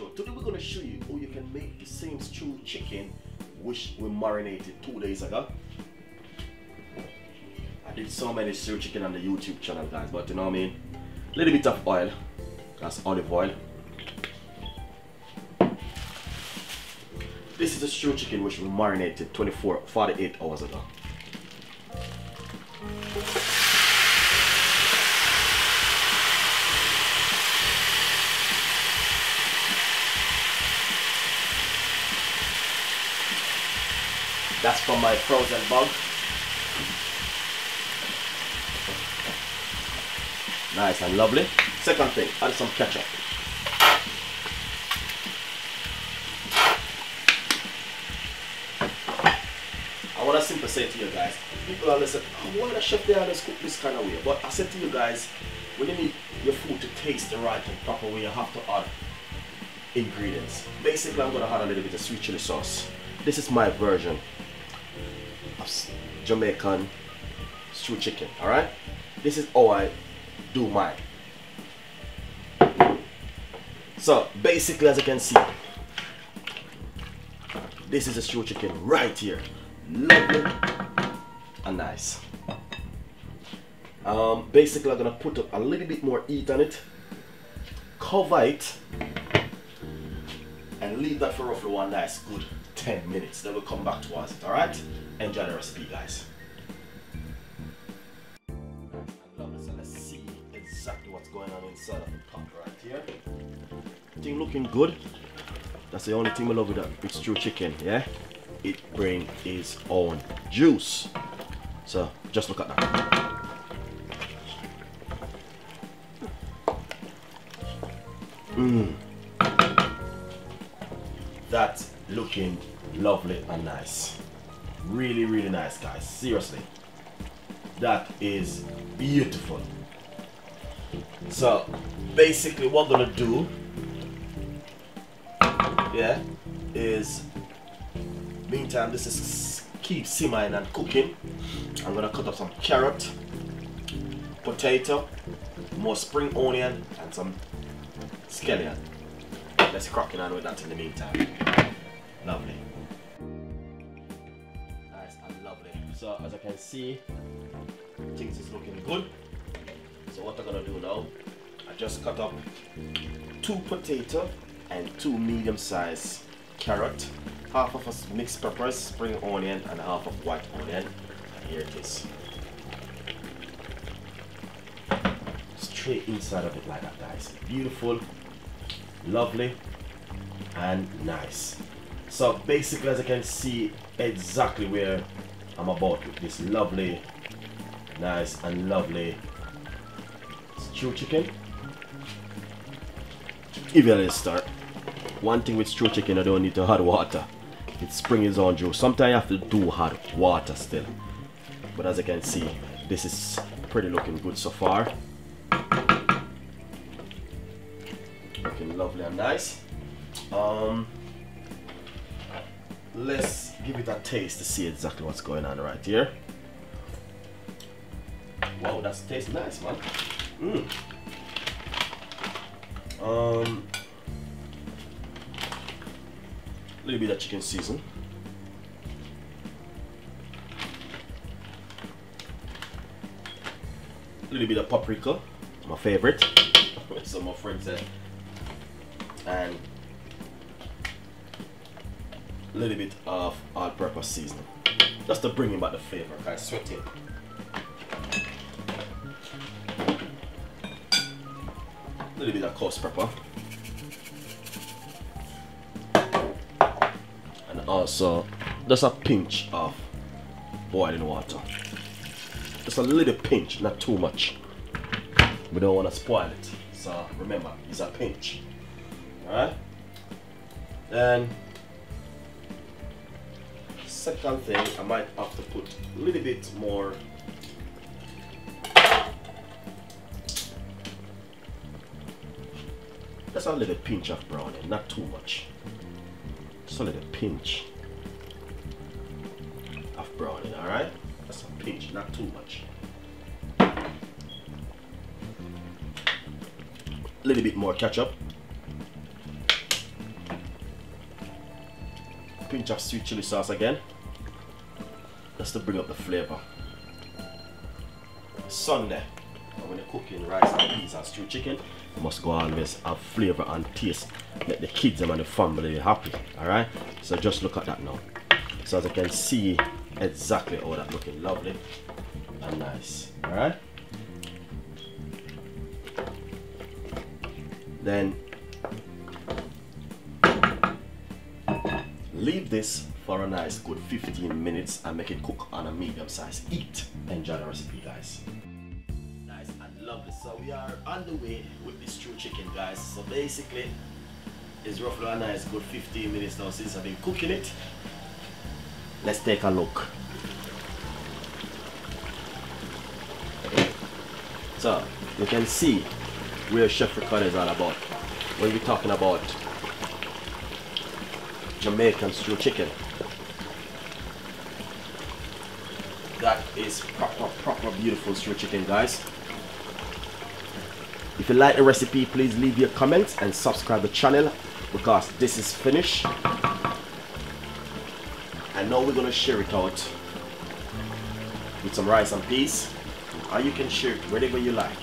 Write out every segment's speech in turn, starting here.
show. Today we're going to show you how you can make the same stewed chicken which we marinated 2 days ago. I did so many stewed chicken on the YouTube channel, guys, but you know what I mean? A little bit of oil, that's olive oil. This is a stewed chicken which we marinated 48 hours ago. That's from my frozen bug. Nice and lovely. Second thing, add some ketchup. I want to simply say to you guys, people are listening, why the chef they always cook this kind of way? But I said to you guys, when you need your food to taste the right and proper way, you have to add ingredients. Basically, I'm going to add a little bit of sweet chili sauce. This is my version of Jamaican stewed chicken, alright? This is how I do mine. So basically, as you can see, this is a stewed chicken right here. Lovely and nice. Basically, I'm gonna put up a little bit more heat on it, cover it, and leave that for roughly one nice good 10 minutes. Then we'll come back towards it. Alright? Enjoy the recipe, guys. So let's see exactly what's going on inside of the pot right here. Thing looking good. That's the only thing I love with that with stewed chicken, yeah? It brings its own juice. So just look at that. That's looking lovely and nice. Really, really nice, guys. Seriously. That is beautiful. So basically what I'm gonna do, yeah, is meantime this is keep simmering and cooking. I'm gonna cut up some carrot, potato, more spring onion, and some scallion. Let's crack on with that in the meantime. Lovely. Nice and lovely. So as I can see, things is looking good. So what I'm gonna do now, I just cut up 2 potato and 2 medium-sized carrot, half of a mixed peppers, spring onion, and half of white onion. And here it is. Straight inside of it like that, guys. Beautiful, lovely, and nice. So basically, as you can see, exactly where I'm about with this lovely, nice and lovely stewed chicken. If you let start, one thing with stewed chicken, I don't need to add water. It springs its own juice. Sometimes you have to do add water still. But as you can see, this is pretty looking good so far. Looking lovely and nice. Let's give it a taste to see exactly what's going on right here. Wow, that tastes nice, man. Little bit of chicken season. A little bit of paprika, my favorite. Some of my friends said. And a little bit of all-purpose seasoning, just to bring in back the flavor. Kind of sweat it. A little bit of coarse pepper, and also just a pinch of boiling water. Just a little pinch, not too much. We don't want to spoil it, so remember, it's a pinch. Alright? Then second thing, I might have to put a little bit more just a little pinch of browning, not too much. Just a little pinch of browning, alright? Just a pinch, not too much. A little bit more ketchup. pinch of sweet chili sauce again, just to bring up the flavor. Sunday, when you're cooking rice and peas and stewed chicken, you must go always have flavor and taste. Make the kids and the family happy. Alright? So just look at that now. So as you can see exactly how that looking lovely and nice. Alright? Then leave this for a nice good 15 minutes and make it cook on a medium size heat. Enjoy the recipe, guys. Nice and lovely. So we are on the way with this stewed chicken, guys. So basically it's roughly a nice good 15 minutes now since I've been cooking it. Let's take a look. So you can see where Chef Ricardo is all about when we're talking about Jamaican stewed chicken. That is proper beautiful stewed chicken, guys. If you like the recipe, please leave your comments and subscribe to the channel, because this is finished. And now we're gonna share it out with some rice and peas, or you can share it wherever you like.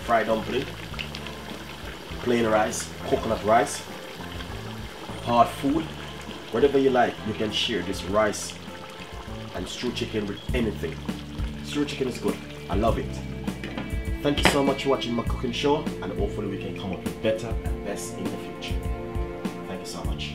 Fried dumpling, plain rice, coconut rice, hard food, whatever you like, you can share this rice and stewed chicken with anything. Stewed chicken is good. I love it. Thank you so much for watching my cooking show, and hopefully we can come up with better and best in the future. Thank you so much.